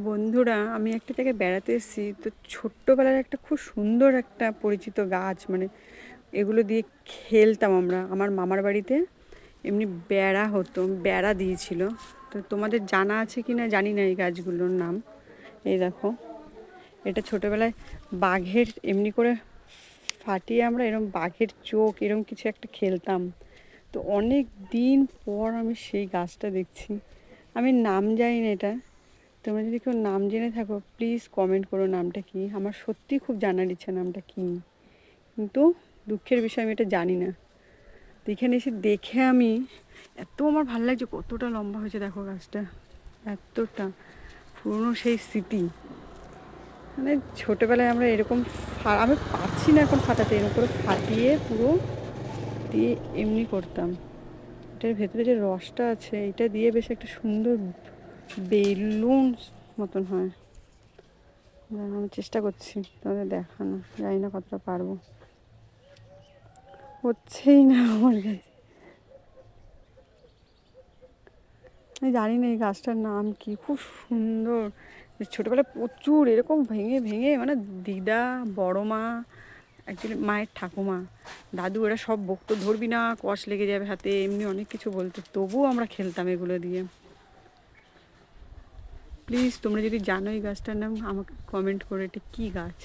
বন্ধুরা, আমি একটা জায়গায় বেড়াতে এসেছি। তো ছোট্টবেলার একটা খুব সুন্দর একটা পরিচিত গাছ, মানে এগুলো দিয়ে খেলতাম আমরা। আমার মামার বাড়িতে এমনি বেড়া হতো, বেড়া দিয়েছিল। তো তোমাদের জানা আছে কি না জানি না এই গাছগুলোর নাম। এই দেখো, এটা ছোটবেলায় বাঘের এমনি করে ফাটিয়ে আমরা এরকম বাঘের চোখ এরকম কিছু একটা খেলতাম। তো অনেক দিন পর আমি সেই গাছটা দেখছি। আমি নাম জানি না এটা। তোমরা যদি কেউ নাম জেনে থাকো প্লিজ কমেন্ট করো নামটা কি। আমার সত্যি খুব জানার ইচ্ছা নামটা কি, কিন্তু দুঃখের বিষয় আমি এটা জানি না। তো এখানে এসে দেখে আমি এত আমার ভালো লাগছে, কতটা লম্বা হয়েছে দেখো গাছটা, এতটা পুরনো সেই স্মৃতি। মানে ছোটোবেলায় আমরা এরকম আমি পারছি না এখন ফাটাতে, এরকম করে ফাটিয়ে পুরো দিয়ে এমনি করতাম। এটার ভেতরে যে রসটা আছে এটা দিয়ে বেশ একটা সুন্দর বেলুন মতন হয়। আমি চেষ্টা করছি তোমাদের দেখানো, জানি না কতটা পারবো, হচ্ছেই না আমার কাছে। আমি জানি না এই গাছটার নাম কি, খুব সুন্দর। ছোটোবেলায় প্রচুর এরকম ভেঙে ভেঙে, মানে দিদা, বড় মা, অ্যাকচুয়ালি মায়ের ঠাকুমা, দাদু, এরা সব বকতো ধরবি না, কষ লেগে যাবে হাতে, এমনি অনেক কিছু বলতো, তবুও আমরা খেলতাম এগুলো দিয়ে। প্লিজ তোমরা যদি জানো এই গাছটার নাম আমাকে কমেন্ট করে, এটা কী গাছ।